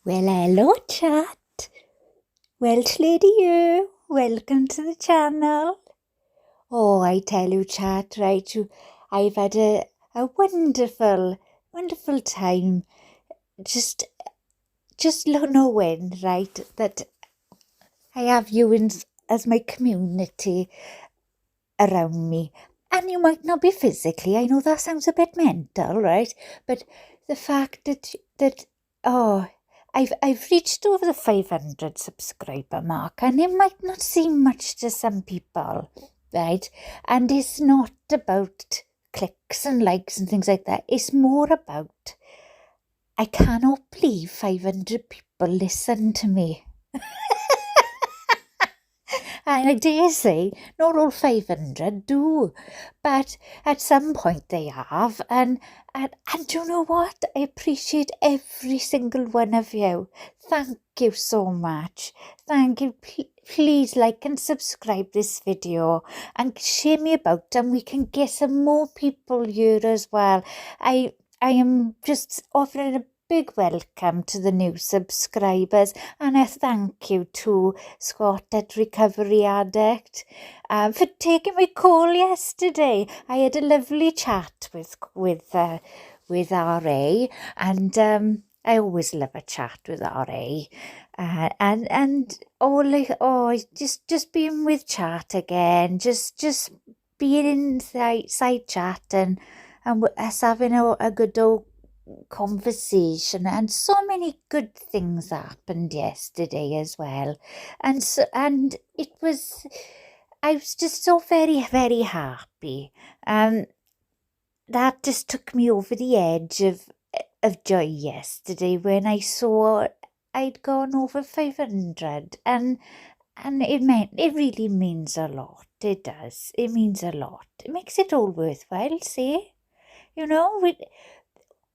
Well, hello, chat. Welsh Lady here. Welcome to the channel. Oh, I tell you, chat, right? I've had a wonderful, wonderful time. Just knowing, right, that I have you as my community around me. And you might not be physically. I know that sounds a bit mental, right? But the fact that oh, I've reached over the 500 subscriber mark, and it might not seem much to some people, right? And it's not about clicks and likes and things like that. It's more about I cannot believe 500 people listen to me. And I dare say not all 500 do, but at some point they have. And you know what? I appreciate every single one of you. Thank you so much. Thank you. Please like and subscribe this video and share me about, and we can get some more people here as well. I am just offering a big welcome to the new subscribers, and a thank you to Scott at Recovery Addict for taking my call yesterday. I had a lovely chat with RA, and I always love a chat with RA. And just being with chat again, just being inside chat and us having a good old conversation, and so many good things happened yesterday as well, and I was just so very, very happy. That just took me over the edge of joy yesterday when I saw I'd gone over 500, and it really means a lot. It does. It means a lot. It makes it all worthwhile, see? You know,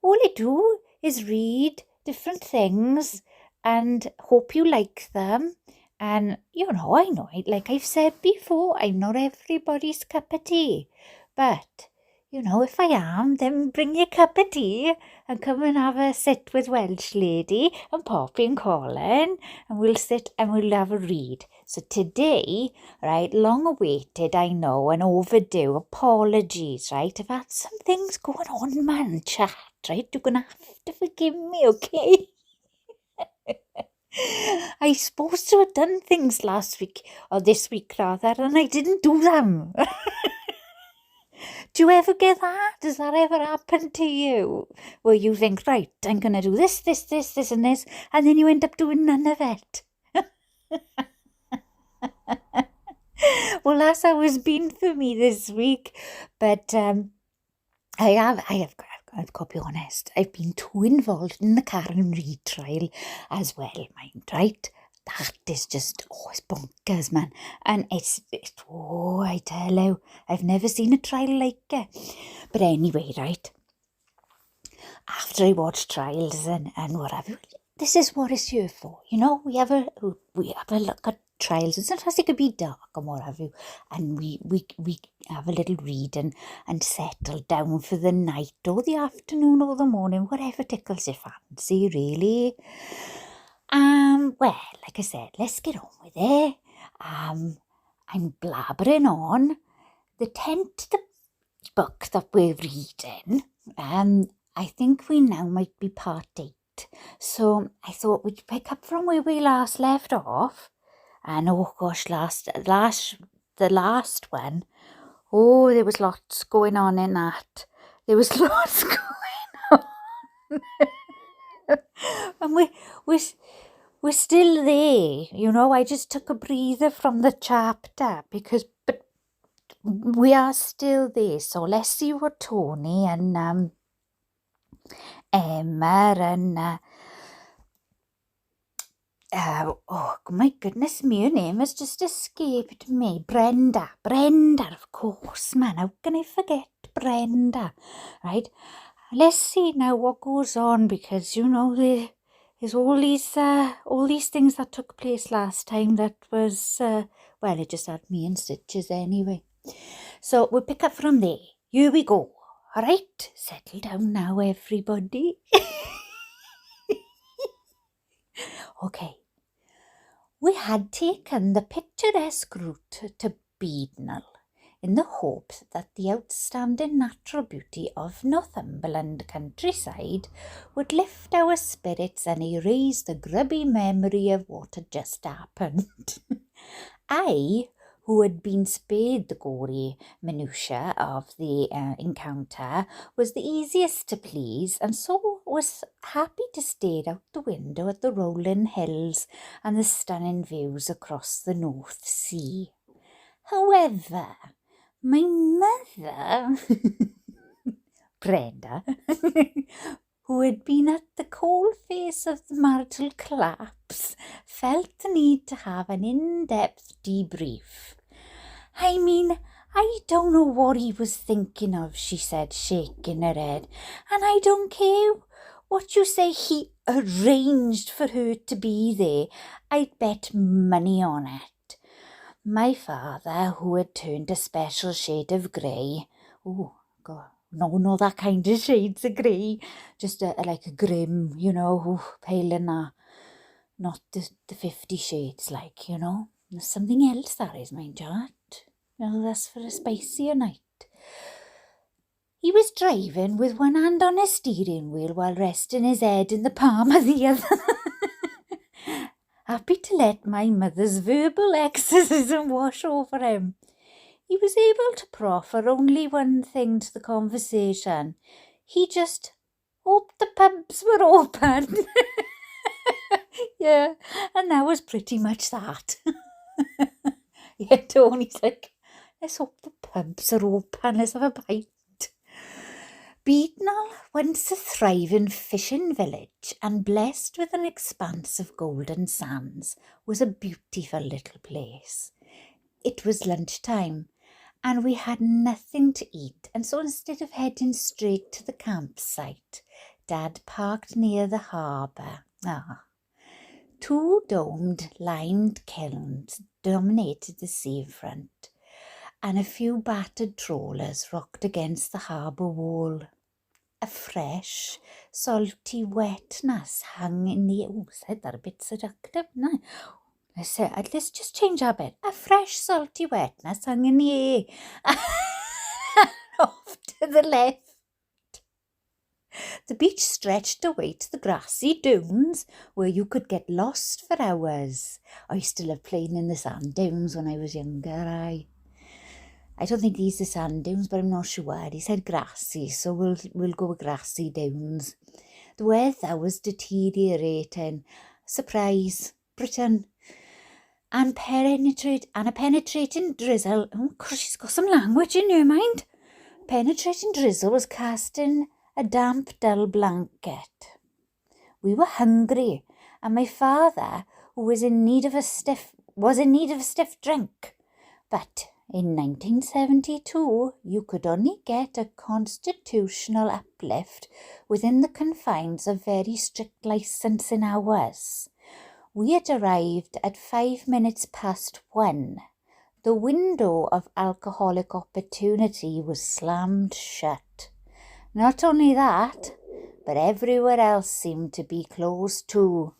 all I do is read different things and hope you like them. And, I know, like I've said before, I'm not everybody's cup of tea. But, if I am, then bring your cup of tea and come and have a sit with Welsh Lady and Poppy and Colin, and we'll sit and we'll have a read. So today, right, long awaited, I know, and overdue, apologies, right? I've had some things going on, man, chat, right? You're going to have to forgive me, okay? I supposed to have done things last week, or this week rather, and I didn't do them. Do you ever get that? Does that ever happen to you? Where you think, right, I'm going to do this, and this, and then you end up doing none of it. Well, that's how it's been for me this week. But I've got to be honest, I've been too involved in the Karen Reid trial as well, mind, right? That is just, it's bonkers, man. And I tell you, I've never seen a trial like it. But anyway, right, after I watch trials and whatever, this is what it's here for. We have a look at trials, and sometimes it could be dark and what have you, and we have a little read and settle down for the night or the afternoon or the morning, whatever tickles your fancy, really. Well, like I said, let's get on with it. I'm blabbering on. The 10th book that we're reading, I think we now might be part 8. So I thought we'd pick up from where we last left off. And oh gosh, the last one, oh, there was lots going on in that. There was lots going on. And we're still there, I just took a breather from the chapter but we are still there. So let's see what Tony and Emma and oh my goodness me, her name has just escaped me. Brenda, of course, man. How can I forget Brenda? Right? Let's see now what goes on, because there's all these things that took place last time that was well, it just had me in stitches anyway. So we'll pick up from there. Here we go. All right, settle down now, everybody. OK. We had taken the picturesque route to Beadnell in the hope that the outstanding natural beauty of Northumberland countryside would lift our spirits and erase the grubby memory of what had just happened. I, who had been spared the gory minutiae of the encounter, was the easiest to please, and so was happy to stare out the window at the rolling hills and the stunning views across the North Sea. However, my mother, Brenda, who had been at the coal face of the marital collapse, felt the need to have an in-depth debrief. I mean, I don't know what he was thinking of, she said, shaking her head, and I don't care what you say he arranged for her to be there. I'd bet money on it. My father, who had turned a special shade of grey, oh, God, no, that kind of shades of grey, just like a grim, pale and that, not the 50 shades, like, There's something else that is, mind you. That's for a spicier night. He was driving with one hand on his steering wheel while resting his head in the palm of the other. Happy to let my mother's verbal exorcism wash over him. He was able to proffer only one thing to the conversation. He just hoped the pubs were open. Yeah, and that was pretty much that. Yeah, Tony's like, let's hope the pubs are open, let's have a bite. Beadnell, once a thriving fishing village and blessed with an expanse of golden sands, was a beautiful little place. It was lunchtime, and we had nothing to eat, and so instead of heading straight to the campsite, Dad parked near the harbour. Two domed, lined kilns dominated the seafront, and a few battered trawlers rocked against the harbour wall. A fresh, salty wetness hung in the... Oh, said that a bit seductive, no? Let's just change our bit. A fresh, salty wetness hung in the air. Off to the left, the beach stretched away to the grassy dunes where you could get lost for hours. I used to love playing in the sand dunes when I was younger. I don't think these are sand dunes, but I'm not sure. He said grassy, so we'll go with grassy dunes. The weather was deteriorating. Surprise, Britain. And a penetrating drizzle. Oh, gosh, she's got some language in her mind. Penetrating drizzle was casting a damp, dull blanket. We were hungry, and my father, who was in need of a stiff drink. But in 1972, you could only get a constitutional uplift within the confines of very strict licensing hours. We had arrived at 5 minutes past 1. The window of alcoholic opportunity was slammed shut. Not only that, but everywhere else seemed to be closed too.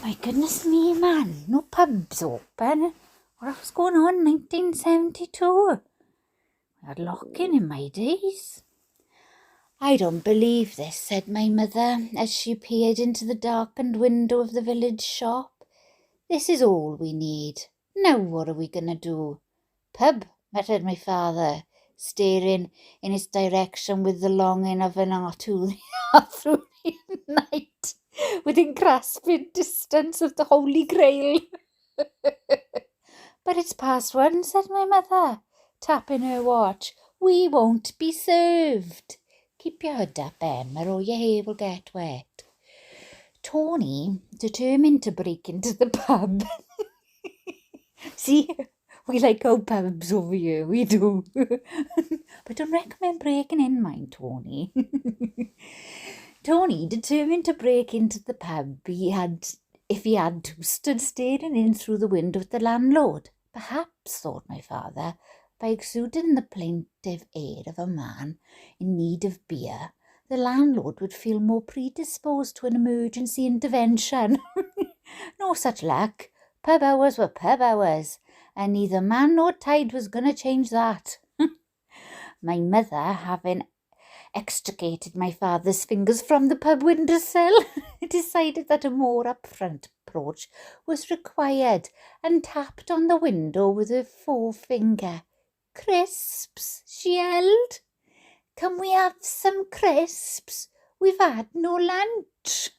My goodness me, man, no pubs open. What was going on in 1972? We had locking in my days. I don't believe this, said my mother, as she peered into the darkened window of the village shop. This is all we need. Now what are we going to do? Pub, muttered my father, staring in its direction with the longing of an hour through the night, within grasping distance of the Holy Grail. But it's past 1, said my mother, tapping her watch. We won't be served. Keep your hood up, Emma, or your hair will get wet. Tony, determined to break into the pub. See, we like our pubs over here, we do. But don't recommend breaking in, mind, Tony. Tony, determined to break into the pub, if he had to, stood staring in through the window at the landlord. Perhaps, thought my father, by exuding the plaintive air of a man in need of beer, the landlord would feel more predisposed to an emergency intervention. No such luck. Pub hours were pub hours, and neither man nor tide was going to change that. My mother, having extricated my father's fingers from the pub windowsill, decided that a more upfront approach was required and tapped on the window with her forefinger. "Crisps," she yelled. "Can we have some crisps? We've had no lunch."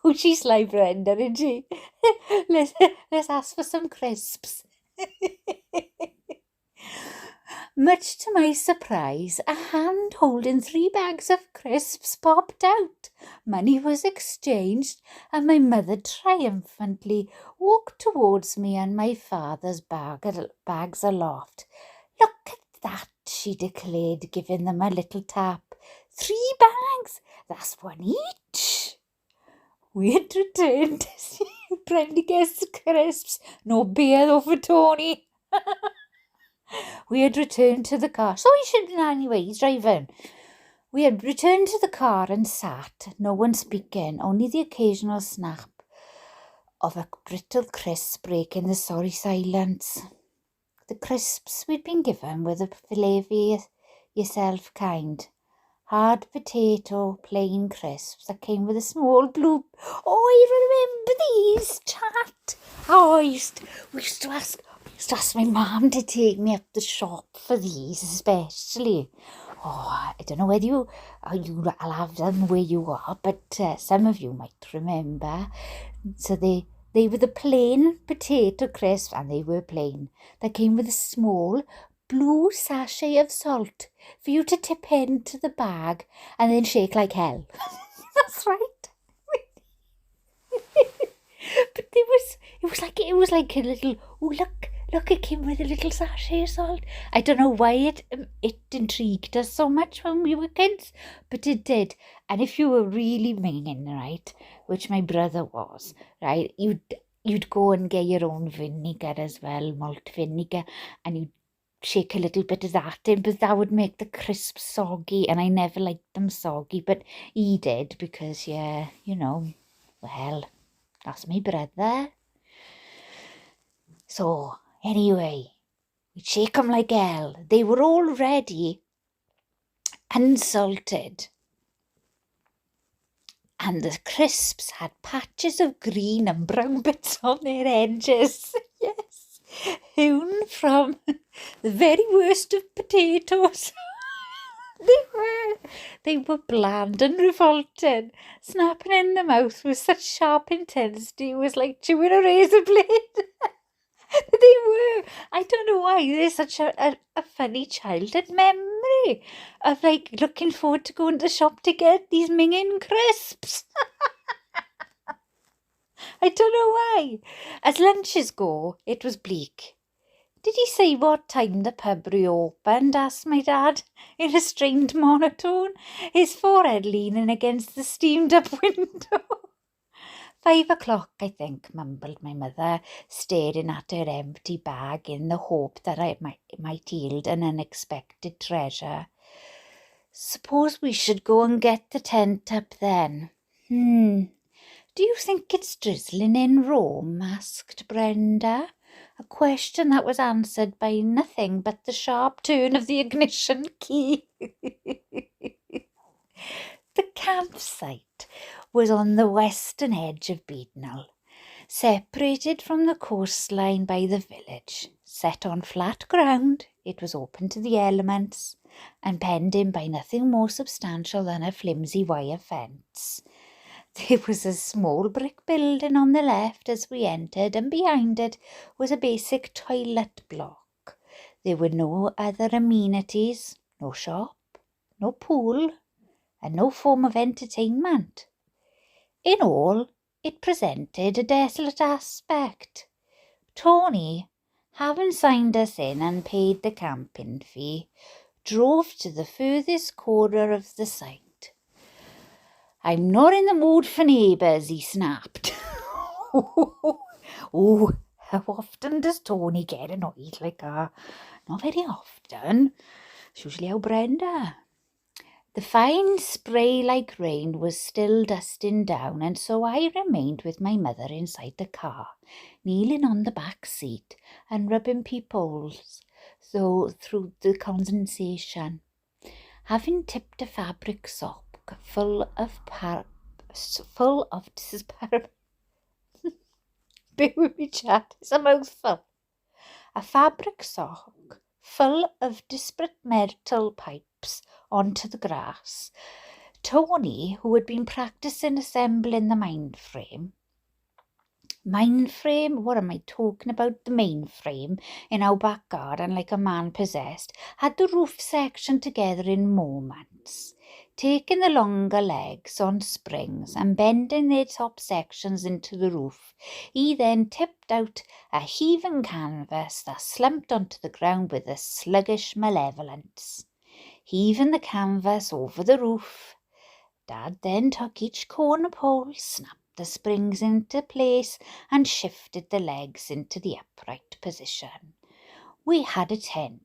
Oh, she's sly Brenda, isn't she? let's ask for some crisps. Much to my surprise, a hand holding 3 bags of crisps popped out. Money was exchanged, and my mother triumphantly walked towards me and my father's bags aloft. "Look at that," she declared, giving them a little tap. 3 bags, that's one each. We had returned to see Brandy gets the crisps. No beer though for Tony. We had returned to the car. So he should anyway, he's driving. We had returned to the car and sat, no one speaking, only the occasional snap of a brittle crisp breaking the sorry silence. The crisps we'd been given were the filet-for-yourself kind. Hard potato, plain crisps that came with a small blue... Oh, I remember these, chat. Oh, we used to ask my mum to take me up the shop for these especially. Oh, I don't know whether you'll have them where you are, but some of you might remember. So they were the plain potato crisps, and they were plain. They came with a small blue sachet of salt for you to tip into the bag and then shake like hell. That's right. But it was like a little, oh look, it came with a little sachet of salt. I don't know why it intrigued us so much when we were kids, but it did. And if you were really minging, right, which my brother was, right, you'd go and get your own vinegar as well, malt vinegar, and you'd shake a little bit of that in, but that would make the crisps soggy, and I never liked them soggy, but he did because, yeah, well, that's my brother. So, anyway, we'd shake them like hell. They were already unsalted, and the crisps had patches of green and brown bits on their edges. Yes, hewn from the very worst of potatoes. They were bland and revolting, snapping in the mouth with such sharp intensity it was like chewing a razor blade. They were. I don't know why. There's such a funny childhood memory of like looking forward to going to the shop to get these minging crisps. I don't know why. As lunches go, it was bleak. "Did he say what time the pub reopened?" asked my dad in a strained monotone, his forehead leaning against the steamed-up window. 5 o'clock, I think, mumbled my mother, staring at her empty bag in the hope that I might yield an unexpected treasure. "Suppose we should go and get the tent up then." "Do you think it's drizzling in Rome?" asked Brenda, a question that was answered by nothing but the sharp turn of the ignition key. The campsite was on the western edge of Bedtime, separated from the coastline by the village. Set on flat ground, it was open to the elements and penned in by nothing more substantial than a flimsy wire fence. There was a small brick building on the left as we entered, and behind it was a basic toilet block. There were no other amenities, no shop, no pool, and no form of entertainment. In all, it presented a desolate aspect. Tony, having signed us in and paid the camping fee, drove to the furthest corner of the site. "I'm not in the mood for neighbours," he snapped. Oh, how often does Tony get annoyed like that? Not very often. It's usually how Brenda. The fine spray like rain was still dusting down, and so I remained with my mother inside the car, kneeling on the back seat and rubbing peepholes through the condensation. Having tipped a fabric sock full of this is bear with me, chat, it's a mouthful. A fabric sock full of disparate metal pipes onto the grass. Tony, who had been practicing assembling the what am I talking about? The mainframe in our back garden like a man possessed, had the roof section together in moments. Taking the longer legs on springs and bending their top sections into the roof, he then tipped out a heaving canvas that slumped onto the ground with a sluggish malevolence. Heaving the canvas over the roof, Dad then took each corner pole, snapped the springs into place and shifted the legs into the upright position. We had a tent.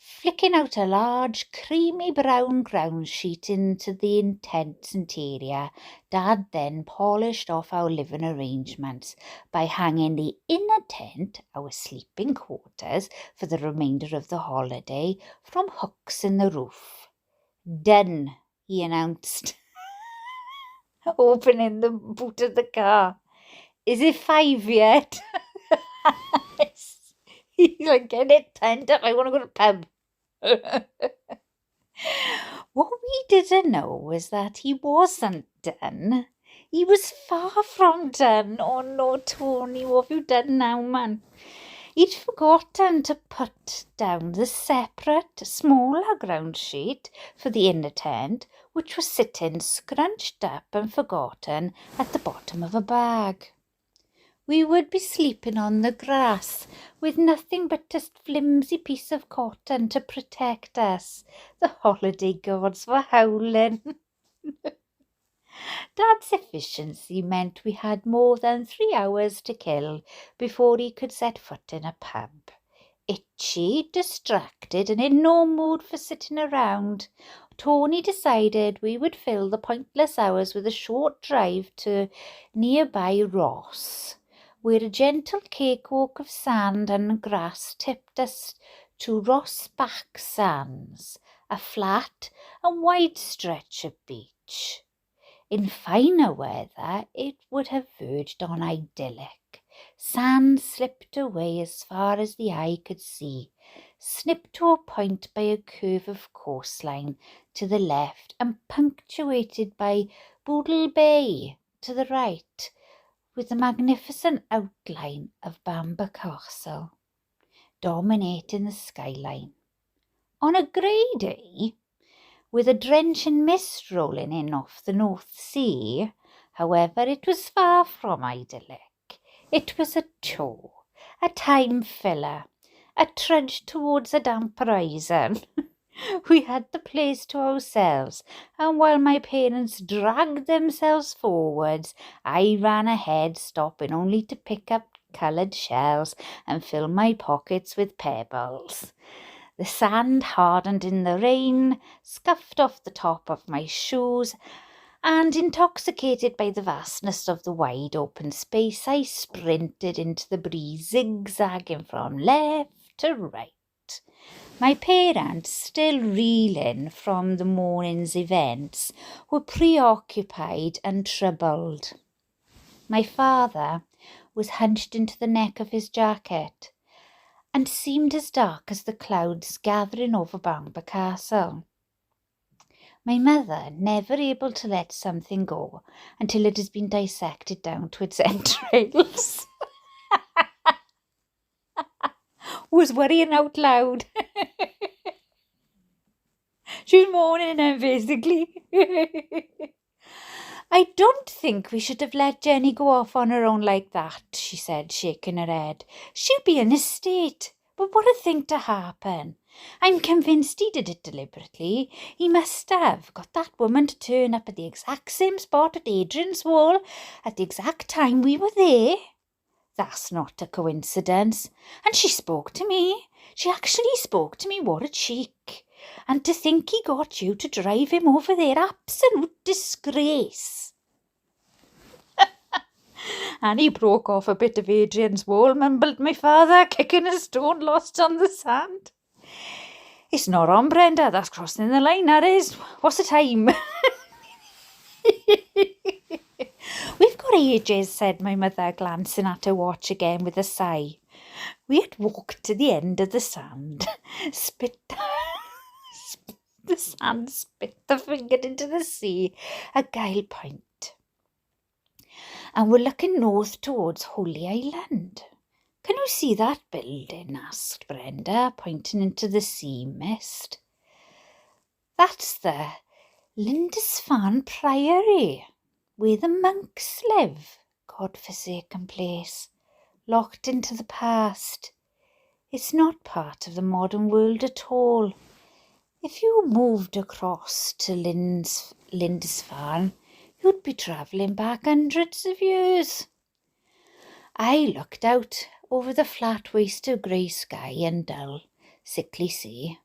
Flicking out a large creamy brown ground sheet into the tent's interior, Dad then polished off our living arrangements by hanging the inner tent, our sleeping quarters, for the remainder of the holiday from hooks in the roof. Done, he announced, opening the boot of the car. Is it 5 yet? He's like, get it tent up, I want to go to the pub. What we didn't know was that he wasn't done. He was far from done. Oh no, Tony, what have you done now, man? He'd forgotten to put down the separate, smaller ground sheet for the inner tent, which was sitting scrunched up and forgotten at the bottom of a bag. We would be sleeping on the grass with nothing but a flimsy piece of cotton to protect us. The holiday gods were howling. Dad's efficiency meant we had more than 3 hours to kill before he could set foot in a pub. Itchy, distracted, and in no mood for sitting around, Tony decided we would fill the pointless hours with a short drive to nearby Ross, where a gentle cakewalk of sand and grass tipped us to Rossbach Sands, a flat and wide stretch of beach. In finer weather, it would have verged on idyllic. Sand slipped away as far as the eye could see, snipped to a point by a curve of coastline to the left and punctuated by Boodle Bay to the right, with the magnificent outline of Bamber Castle dominating the skyline. On a grey day, with a drenching mist rolling in off the North Sea, however, it was far from idyllic. It was a chore, a time filler, a trudge towards a damp horizon. We had the place to ourselves, and while my parents dragged themselves forwards, I ran ahead, stopping only to pick up coloured shells and fill my pockets with pebbles. The sand hardened in the rain, scuffed off the top of my shoes, and intoxicated by the vastness of the wide open space, I sprinted into the breeze, zigzagging from left to right. My parents, still reeling from the morning's events, were preoccupied and troubled. My father was hunched into the neck of his jacket and seemed as dark as the clouds gathering over Bamber Castle. My mother, never able to let something go until it has been dissected down to its entrails, was worrying out loud. She was mourning him, basically. I don't think we should have let Jenny go off on her own like that, she said, shaking her head. She'll be in a state. But what a thing to happen. I'm convinced he did it deliberately. He must have got that woman to turn up at the exact same spot at Adrian's wall at the exact time we were there. That's not a coincidence. And she spoke to me. She actually spoke to me. What a cheek. And to think he got you to drive him over there, absolute disgrace." And he broke off a bit of Adrian's wall, mumbled my father, kicking a stone lost on the sand. "It's not on, Brenda, that's crossing the line, that is. What's the time?" "We've got ages," said my mother, glancing at her watch again with a sigh. We had walked to the end of the sand, spit the finger into the sea at Gyle Point, and were looking north towards Holy Island. "Can you see that building?" asked Brenda, pointing into the sea mist. "That's the Lindisfarne Priory, where the monks live. God-forsaken place, locked into the past. It's not part of the modern world at all. If you moved across to Lindisfarne, you'd be travelling back hundreds of years." I looked out over the flat waste of grey sky and dull, sickly sea.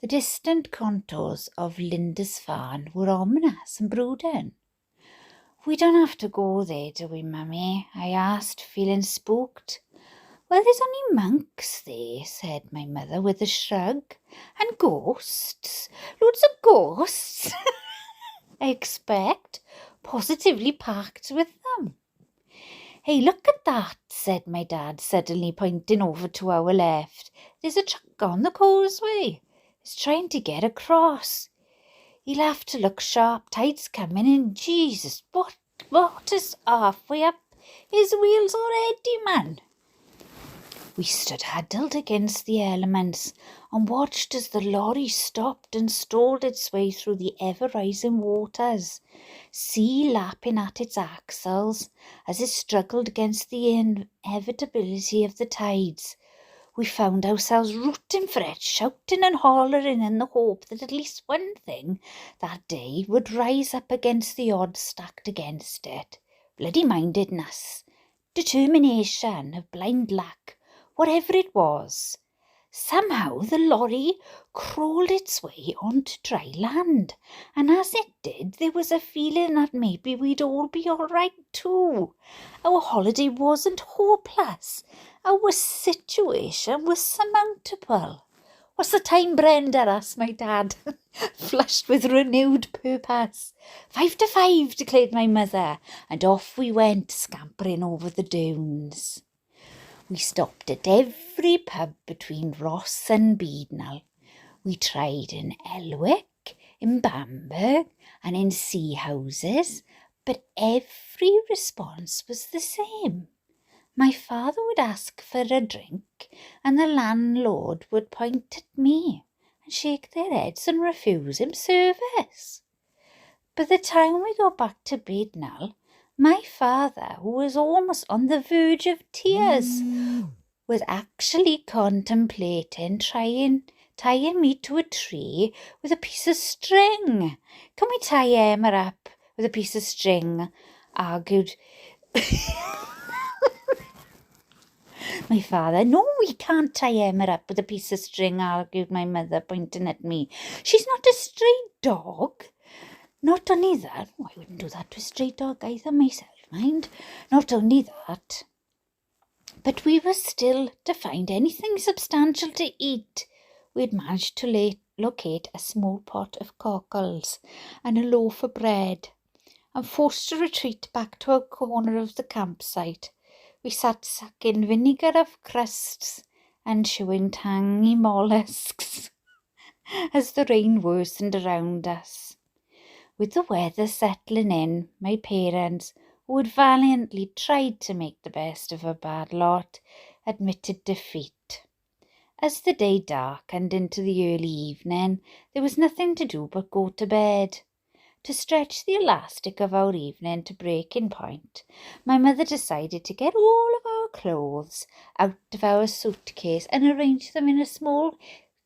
The distant contours of Lindisfarne were ominous and brooding. "We don't have to go there, do we, Mummy?" I asked, feeling spooked. "Well, there's only monks there," said my mother with a shrug. "And ghosts. Loads of ghosts, I expect, positively packed with them." "Hey, look at that," said my dad, suddenly pointing over to our left. "There's a truck on the causeway. It's trying to get across. He'll have to look sharp. Tide's coming in. Jesus, what is halfway up his wheels already, man?" We stood huddled against the elements and watched as the lorry stopped and stalled its way through the ever-rising waters, sea lapping at its axles as it struggled against the inevitability of the tides. We found ourselves rooting for it, shouting and hollering in the hope that at least one thing that day would rise up against the odds stacked against it. Bloody-mindedness, determination, of blind luck, whatever it was. Somehow the lorry crawled its way onto dry land, and as it did, there was a feeling that maybe we'd all be all right too. Our holiday wasn't hopeless. Our situation was surmountable. "What's the time, Brenda?" asked my dad, flushed with renewed purpose. 5 to 5, declared my mother, and off we went, scampering over the dunes. We stopped at every pub between Ross and Beadnell. We tried in Elwick, in Bamberg, and in sea houses, but every response was the same. My father would ask for a drink, and the landlord would point at me and shake their heads and refuse him service. By the time we got back to Beadnell, my father, who was almost on the verge of tears, was actually contemplating tying me to a tree with a piece of string. "Can we tie Emma up with a piece of string?" argued my father. "No, we can't tie Emma up with a piece of string," argued my mother, pointing at me. "She's not a stray dog." Not only that, I wouldn't do that to a stray dog either myself, mind. Not only that, but we were still to find anything substantial to eat. We had managed to locate a small pot of cockles and a loaf of bread, and forced to retreat back to a corner of the campsite. We sat sucking vinegar of crusts and chewing tangy mollusks as the rain worsened around us. With the weather settling in, my parents, who had valiantly tried to make the best of a bad lot, admitted defeat. As the day darkened into the early evening, there was nothing to do but go to bed. To stretch the elastic of our evening to breaking point, my mother decided to get all of our clothes out of our suitcase and arrange them in small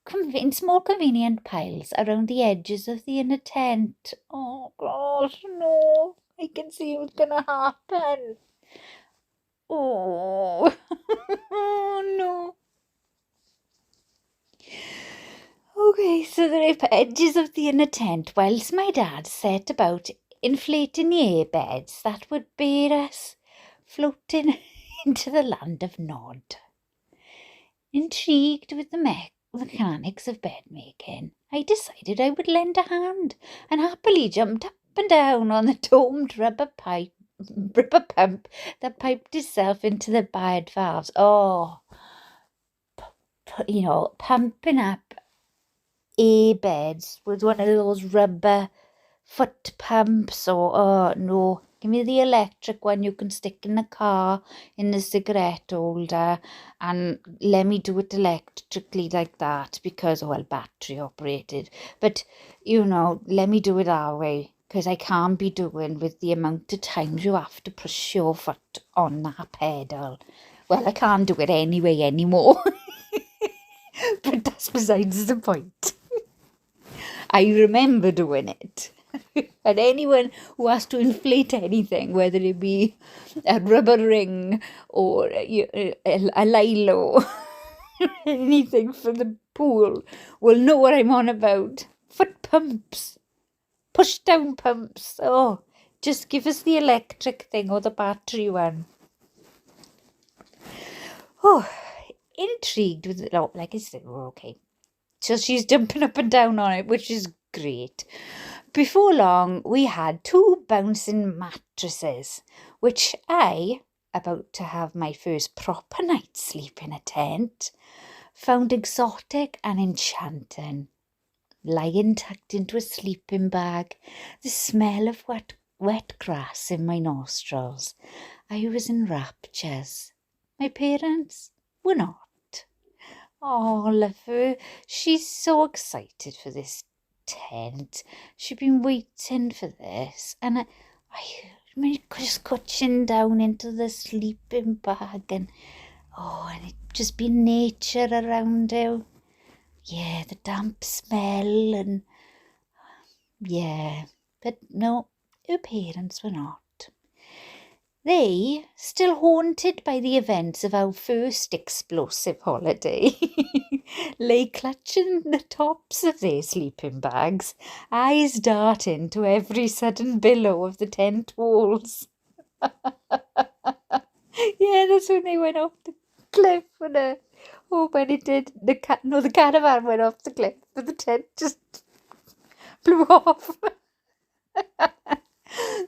convenient piles around the edges of the inner tent. Oh gosh, no, I can see what's gonna happen. Oh, oh no. Okay, so the edges of the inner tent, whilst my dad set about inflating the air beds that would bear us floating into the land of Nod. Intrigued with the mechanics of bed making, I decided I would lend a hand and happily jumped up and down on the domed rubber pump that piped itself into the bed valves. Oh, pumping up air beds with one of those rubber foot pumps, or oh no, give me the electric one you can stick in the car in the cigarette holder, and let me do it electrically like that, because battery operated, but let me do it that way, because I can't be doing with the amount of times you have to push your foot on that pedal. Well, I can't do it anyway anymore. But that's besides the point. I remember doing it. And anyone who has to inflate anything, whether it be a rubber ring or a lilo, anything for the pool, will know what I'm on about. Foot pumps, push down pumps. Oh, just give us the electric thing or the battery one. Oh, intrigued with it. Oh, like I said, we're okay. So she's jumping up and down on it, which is great. Before long, we had 2 bouncing mattresses, which I, about to have my first proper night's sleep in a tent, found exotic and enchanting. Lying tucked into a sleeping bag, the smell of wet grass in my nostrils, I was in raptures. My parents were not. Oh, love her. She's so excited for this tent. She'd been waiting for this, and I just crouching down into the sleeping bag, and it just be nature around her. Yeah, the damp smell, and yeah, but no, her parents were not. They, still haunted by the events of our first explosive holiday, lay clutching the tops of their sleeping bags, eyes darting to every sudden billow of the tent walls. Yeah, that's when they went off the cliff. When it did, the caravan went off the cliff, but the tent just blew off.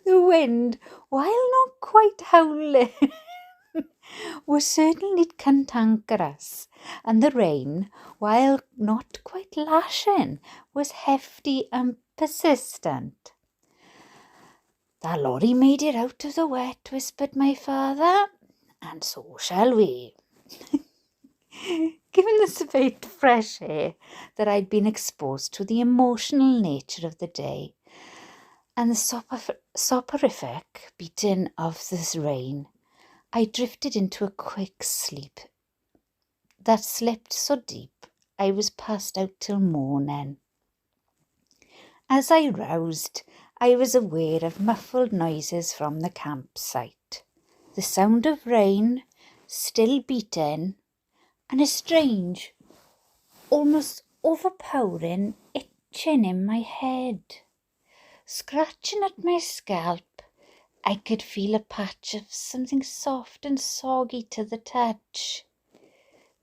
The wind, while not quite howling, was certainly cantankerous, and the rain, while not quite lashing, was hefty and persistent. "The lorry made it out of the wet," whispered my father, "and so shall we." Given the surveyed fresh air that I'd been exposed to, the emotional nature of the day, and the soporific beating of this rain, I drifted into a quick sleep that slept so deep I was passed out till morning. As I roused, I was aware of muffled noises from the campsite, the sound of rain still beating, and a strange, almost overpowering itching in my head. Scratching at my scalp, I could feel a patch of something soft and soggy to the touch.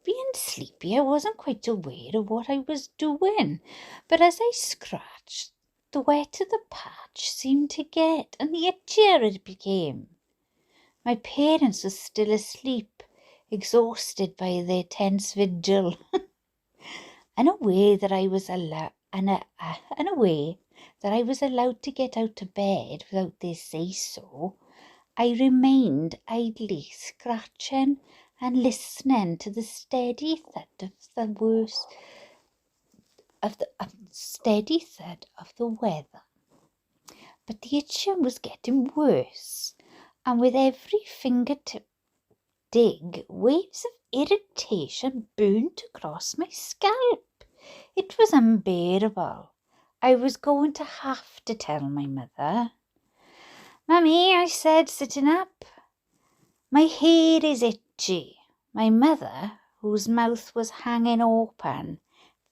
Being sleepy, I wasn't quite aware of what I was doing, but as I scratched, the wetter the patch seemed to get, and the itchier it became. My parents were still asleep, exhausted by their tense vigil. Unaware that I was allowed to get out of bed without their say-so, I remained idly scratching and listening to the steady thud of the weather. But the itching was getting worse, and with every fingertip dig, waves of irritation burned across my scalp. It was unbearable. I was going to have to tell my mother. "Mummy," I said, sitting up, "my hair is itchy." My mother, whose mouth was hanging open,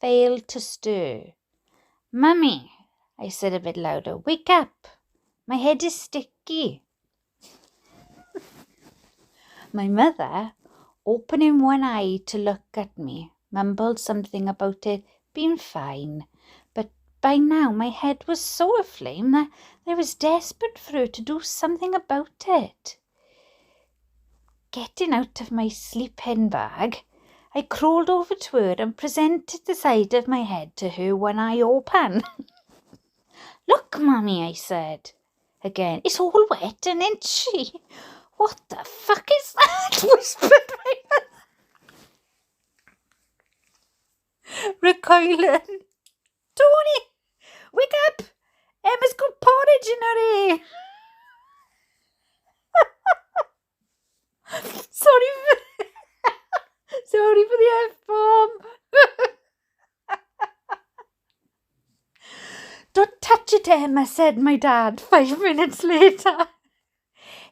failed to stir. "Mummy," I said a bit louder, "wake up. My head is sticky." My mother, opening one eye to look at me, mumbled something about it being fine, but by now my head was so aflame that I was desperate for her to do something about it. Getting out of my sleep-in bag, I crawled over to her and presented the side of my head to her, one eye open. "Look, Mummy," I said. Again, "it's all wet and itchy." "What the fuck is that?" whispered my mother, recoiling. "Tony, wake up! Emma's got porridge in her ear." Sorry for the F-bomb. "Don't touch it, Emma," said my dad 5 minutes later.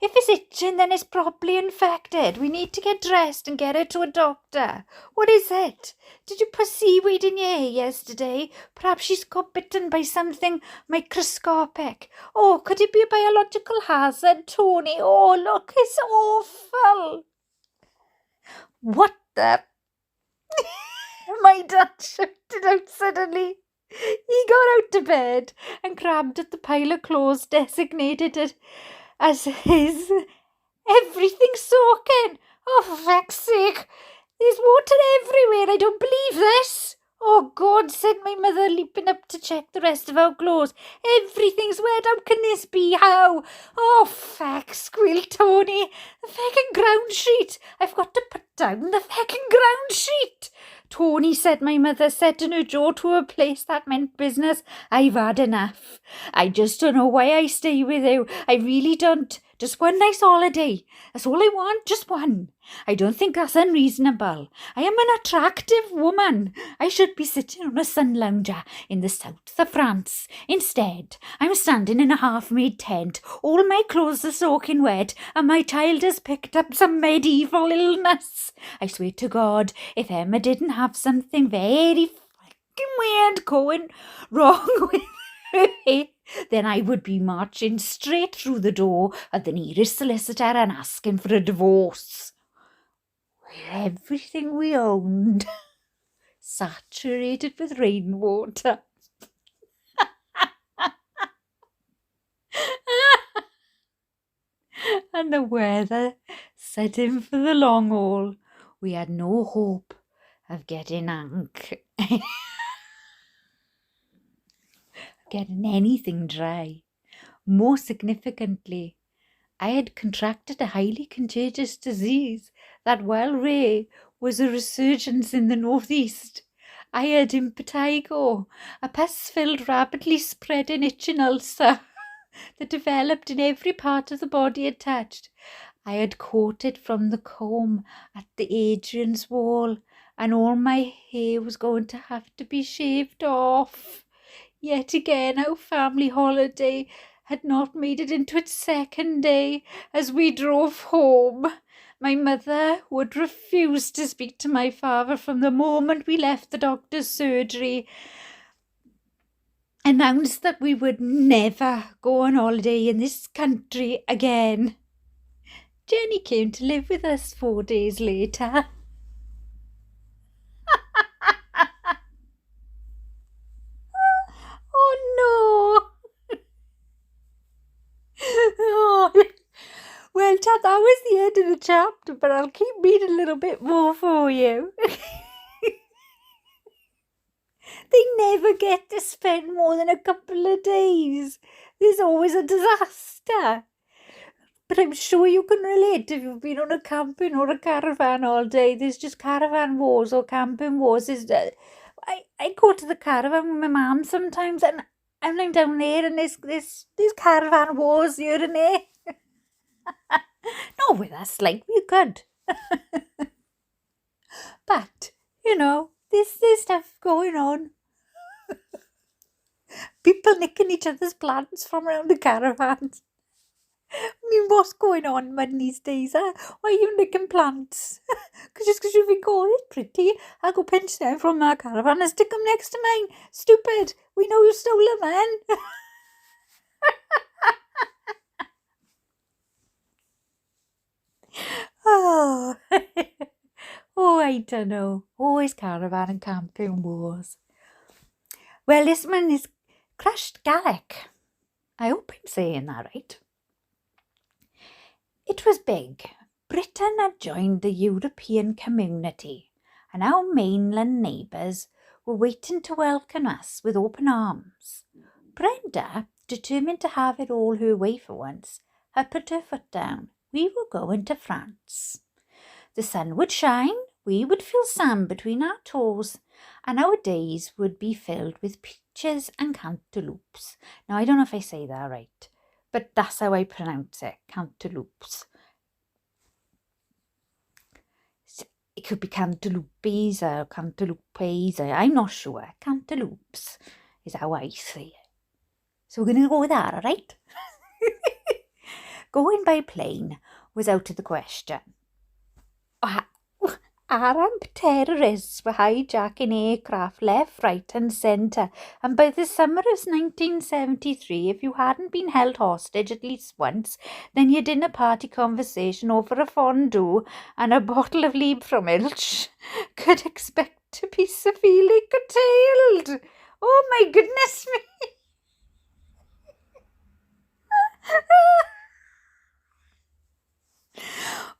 "If it's itching, then it's probably infected. We need to get dressed and get her to a doctor." "What is it? Did you put seaweed in your hair yesterday? Perhaps she's got bitten by something microscopic." "Oh, could it be a biological hazard, Tony? Oh, look, it's awful." "What the?" My dad shouted out suddenly. He got out of bed and grabbed at the pile of clothes designated as his. "Everything's soaking. Oh, for fuck's sake. There's water everywhere. I don't believe this." "Oh, God," said my mother, leaping up to check the rest of our clothes. "Everything's wet. How can this be? How?" "Oh, fuck," squealed Tony. "The fucking ground sheet. I've got to put down the fucking ground sheet." "Tony," said my mother, setting her jaw to a place that meant business, "I've had enough. I just don't know why I stay with you. I really don't. Just one nice holiday. That's all I want, just one. I don't think that's unreasonable. I am an attractive woman. I should be sitting on a sun lounger in the south of France. Instead, I'm standing in a half-made tent. All my clothes are soaking wet, and my child has picked up some medieval illness. I swear to God, if Emma didn't have something very fucking weird going wrong with her, then I would be marching straight through the door of the nearest solicitor and asking for a divorce." Everything we owned saturated with rainwater. And the weather set in for the long haul. We had no hope of getting getting anything dry. More significantly, I had contracted a highly contagious disease that, while rare, was a resurgence in the northeast. I had impetigo, a pus-filled, rapidly spreading itching ulcer that developed in every part of the body it touched. I had caught it from the comb at the Adrian's wall, and all my hair was going to have to be shaved off. Yet again, our family holiday had not made it into its second day. As we drove home, my mother would refuse to speak to my father from the moment we left the doctor's surgery, announced that we would never go on holiday in this country again. Jenny came to live with us 4 days later. Oh no! Oh. Well, Chad, that was the end of the chapter, but I'll keep reading a little bit more for you. They never get to spend more than a couple of days. There's always a disaster. But I'm sure you can relate if you've been on a camping or a caravan all day. There's just caravan wars or camping wars. I go to the caravan with my mum sometimes, and I'm down there, and there's caravan wars here and there. Not with us, like, we're good. But, there's stuff going on. People nicking each other's plants from around the caravans. I mean, what's going on, Mum, these days, huh? Why are you licking plants? Just because you think, oh, it's pretty, I'll go pinch them from my caravan and stick them next to mine. Stupid. We know you stole them, man. Oh. Oh, I don't know. Always caravan and camping wars. Well, this one is crushed Gaelic. I hope I'm saying that right. It was big. Britain had joined the European community, and our mainland neighbours were waiting to welcome us with open arms. Brenda, determined to have it all her way for once, had put her foot down. We were going to France. The sun would shine, we would feel sand between our toes, and our days would be filled with peaches and cantaloupes. Now, I don't know if I say that right, but that's how I pronounce it, cantaloupes. It could be cantaloupes or cantalupes, I'm not sure. Cantaloupes is how I say it. So we're going to go with that, all right? Going by plane was out of the question. Arab terrorists were hijacking aircraft left, right and centre, and by the summer of 1973, if you hadn't been held hostage at least once, then your dinner party conversation over a fondue and a bottle of Lieb from Ilch could expect to be severely curtailed. Oh my goodness me!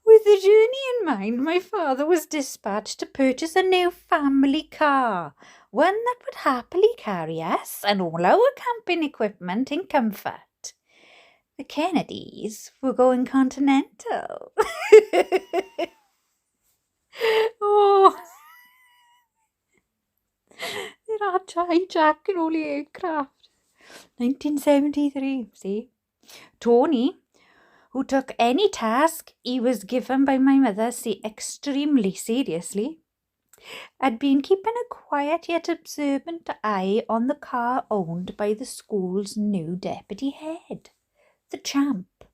With the journey in mind, my father was dispatched to purchase a new family car, one that would happily carry us and all our camping equipment in comfort. The Kennedys were going continental. Oh, they're hijacking all the aircraft. 1973, see? Tony, who took any task he was given by my mother extremely seriously, had been keeping a quiet yet observant eye on the car owned by the school's new deputy head, the Champ,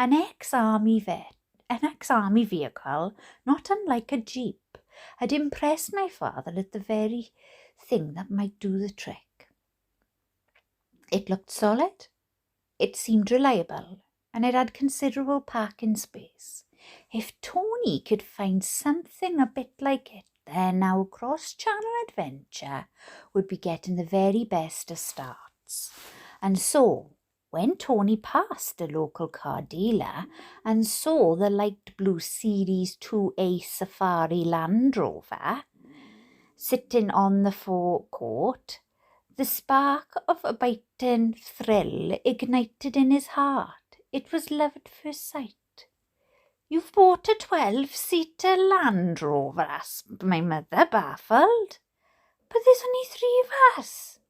an ex-army vehicle, not unlike a jeep, had impressed my father at the very thing that might do the trick. It looked solid, it seemed reliable, and it had considerable parking space. If Tony could find something a bit like it, then our cross-channel adventure would be getting the very best of starts. And so, when Tony passed a local car dealer and saw the light blue Series 2A Safari Land Rover sitting on the forecourt, the spark of a biting thrill ignited in his heart. It was love at first sight. "You've bought a 12-seater Land Rover," asked my mother, baffled. "But there's only 3 of us.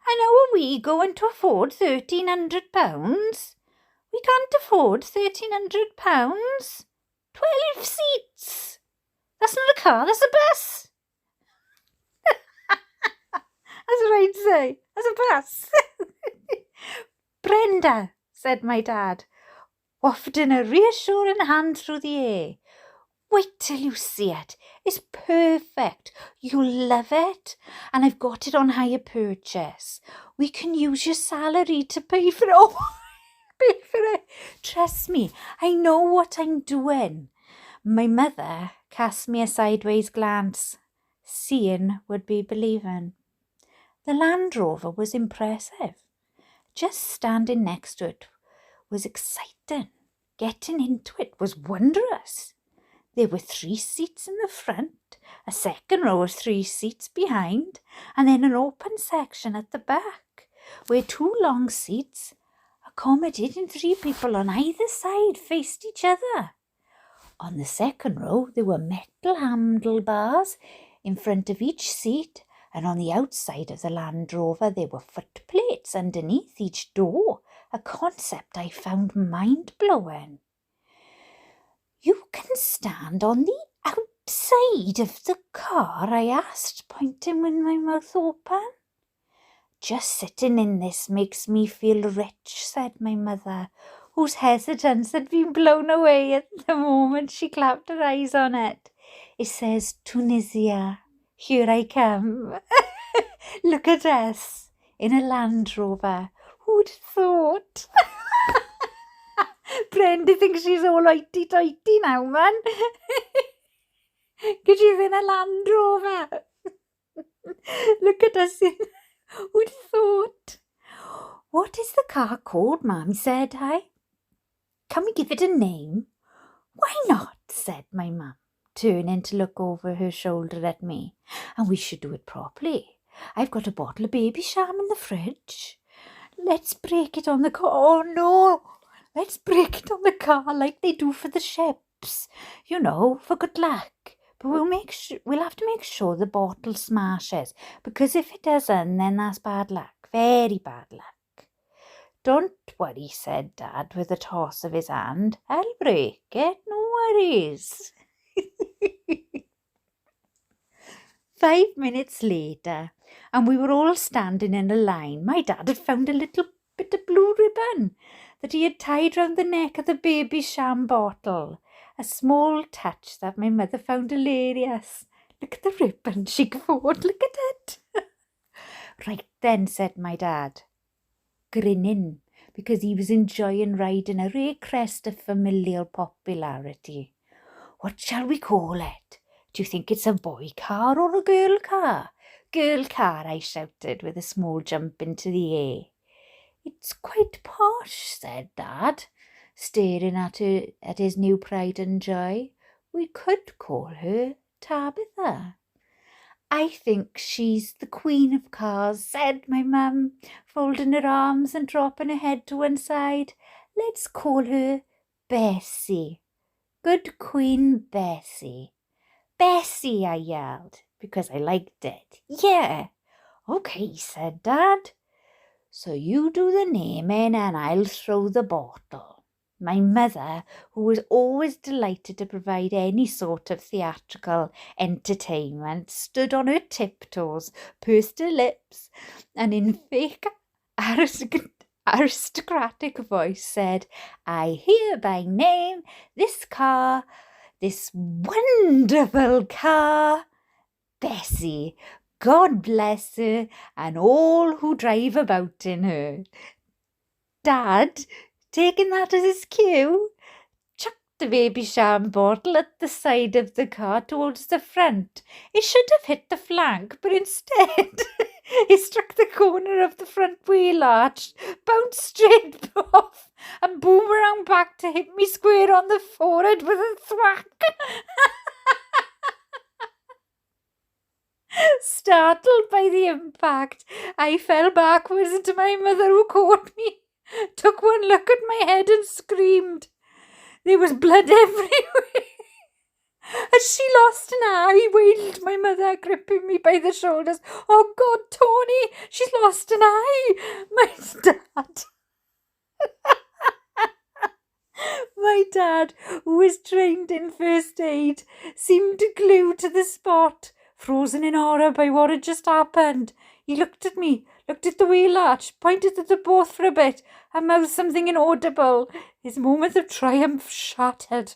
And how are we going to afford £1,300? We can't afford £1,300. 12 seats. That's not a car, that's a bus." That's what I'd say. That's a bus. "Brenda," said my dad, wafting a reassuring hand through the air, "wait till you see it. It's perfect. You'll love it. And I've got it on hire purchase. We can use your salary to pay for it." Oh, pay for it. Trust me, I know what I'm doing. My mother cast me a sideways glance. Seeing would be believing. The Land Rover was impressive. Just standing next to it was exciting. Getting into it was wondrous. There were 3 seats in the front, a second row of 3 seats behind, and then an open section at the back, where 2 long seats, accommodating 3 people on either side, faced each other. On the second row there were metal handlebars in front of each seat, and on the outside of the Land Rover there were footplates underneath each door, a concept I found mind-blowing. "You can stand on the outside of the car?" I asked, pointing with my mouth open. "Just sitting in this makes me feel rich," said my mother, whose hesitance had been blown away at the moment she clapped her eyes on it. It says, Tunisia, here I come. Look at us, in a Land Rover. Who'd thought? Brendy thinks she's all hoity-toity now, man. Because she's in a Land Rover. Look at us. Who'd thought? What is the car called, Mum? Said I. Can we give it a name? Why not? Said my mum, turning to look over her shoulder at me. And we should do it properly. I've got a bottle of baby sham in the fridge. Let's break it on the car. Oh no! Let's break it on the car like they do for the ships. You know, for good luck. But we'll have to make sure the bottle smashes, because if it doesn't, then that's bad luck. Very bad luck. Don't worry, said Dad with a toss of his hand. I'll break it, no worries. 5 minutes later, and we were all standing in a line. My dad had found a little bit of blue ribbon that he had tied round the neck of the baby sham bottle. A small touch that my mother found hilarious. Look at the ribbon, she guffawed. Look at it. Right then, said my dad, grinning, because he was enjoying riding a rare crest of familial popularity. What shall we call it? Do you think it's a boy car or a girl car? Girl car, I shouted with a small jump into the air. It's quite posh, said Dad, staring at her, at his new pride and joy. We could call her Tabitha. I think she's the queen of cars, said my mum, folding her arms and dropping her head to one side. Let's call her Bessie. Good Queen Bessie. Bessie, I yelled, because I liked it. Yeah. Okay, said Dad. So you do the naming and I'll throw the bottle. My mother, who was always delighted to provide any sort of theatrical entertainment, stood on her tiptoes, pursed her lips, and in fake aristocratic voice said, I hereby name this car, this wonderful car, Bessie. God bless her and all who drive about in her. Dad, taking that as his cue, chucked the baby sham bottle at the side of the car towards the front. It should have hit the flank, but instead it struck the corner of the front wheel arch, bounced straight off, and boomeranged back to hit me square on the forehead with a thwack. Startled by the impact, I fell backwards into my mother, who caught me, took one look at my head and screamed. There was blood everywhere. Has she lost an eye? Wailed my mother, gripping me by the shoulders. Oh God, Tony, she's lost an eye. My dad. My dad, who was trained in first aid, seemed glued to the spot, frozen in horror by what had just happened. He looked at me, looked at the wheel arch, pointed at them both for a bit, and mouthed something inaudible. His moment of triumph shattered.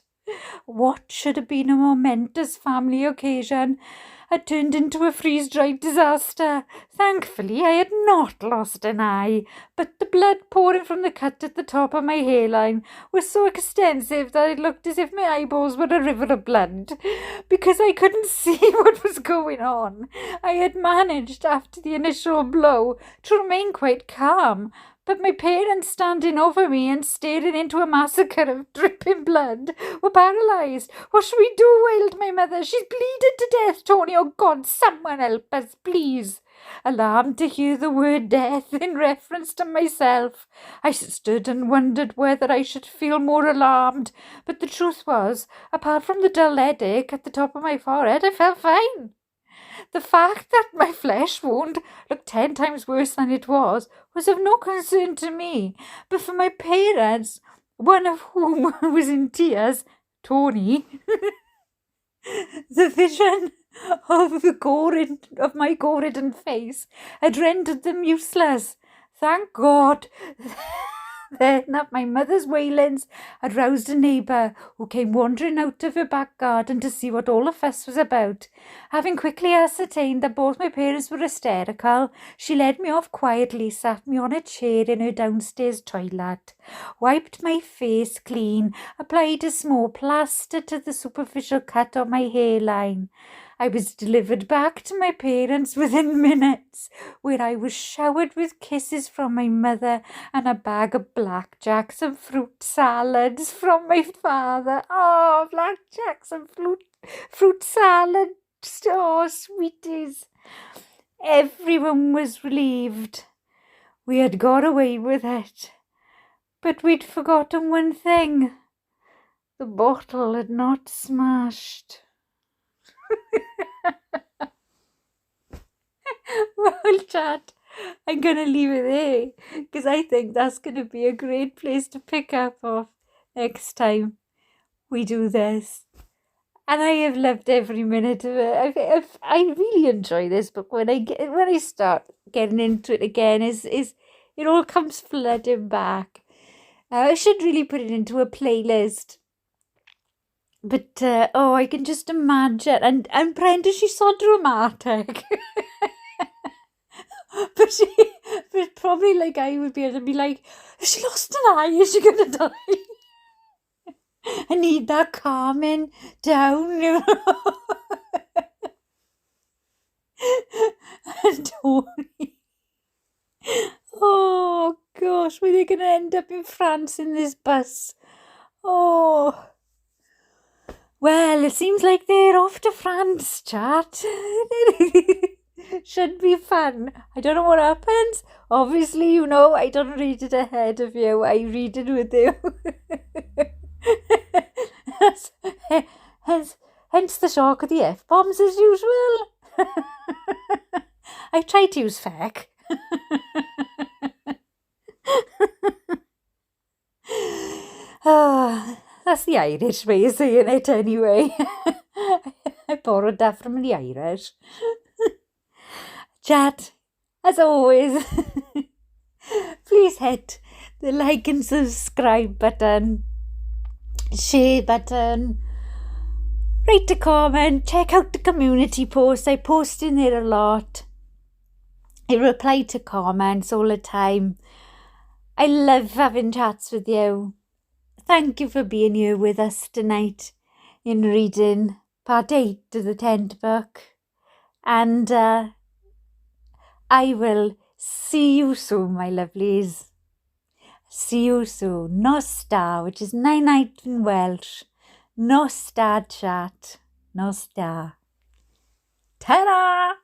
What should have been a momentous family occasion had turned into a freeze-dried disaster. Thankfully, I had not lost an eye, but the blood pouring from the cut at the top of my hairline was so extensive that it looked as if my eyeballs were a river of blood, because I couldn't see what was going on. I had managed, after the initial blow, to remain quite calm, but my parents, standing over me and staring into a massacre of dripping blood, were paralysed. What shall we do? Wailed my mother. She's bleeding to death, Tony. Oh God, someone help us, please. Alarmed to hear the word death in reference to myself, I stood and wondered whether I should feel more alarmed. But the truth was, apart from the dull headache at the top of my forehead, I felt fine. The fact that my flesh wound looked 10 times worse than it was of no concern to me, but for my parents, one of whom was in tears, Tony, the vision of my gore-ridden face had rendered them useless. Thank God Then, at my mother's wailings, had roused a neighbour who came wandering out of her back garden to see what all the fuss was about. Having quickly ascertained that both my parents were hysterical, she led me off quietly, sat me on a chair in her downstairs toilet, wiped my face clean, applied a small plaster to the superficial cut on my hairline. I was delivered back to my parents within minutes, where I was showered with kisses from my mother and a bag of blackjacks and fruit salads from my father. Oh, blackjacks and fruit salad. Oh, sweeties. Everyone was relieved. We had got away with it. But we'd forgotten one thing. The bottle had not smashed. Well, chat, I'm going to leave it there because I think that's going to be a great place to pick up off next time we do this. And I have loved every minute of it. I really enjoy this book. When I start getting into it again, is it all comes flooding back. I should really put it into a playlist. But I can just imagine. And Brenda, she's so dramatic. But probably like I would be able to be like, has she lost an eye? Is she gonna die? I need that calming down, you know. And Tony. Oh gosh, were they gonna end up in France in this bus? Oh. Well, it seems like they're off to France, chat. Should be fun. I don't know what happens. Obviously, you know, I don't read it ahead of you. I read it with you. Hence the shock of the F-bombs as usual. I tried to use feck. That's the Irish way of saying it anyway. I borrowed that from the Irish. Chat, as always, please hit the like and subscribe button, share button, write a comment, check out the community post. I post in there a lot. I reply to comments all the time. I love having chats with you. Thank you for being here with us tonight in reading part 8 of the 10th book. And I will see you soon, my lovelies. See you soon. Nos da, which is night in Welsh. Nos da, chat. Nos da. Ta-da!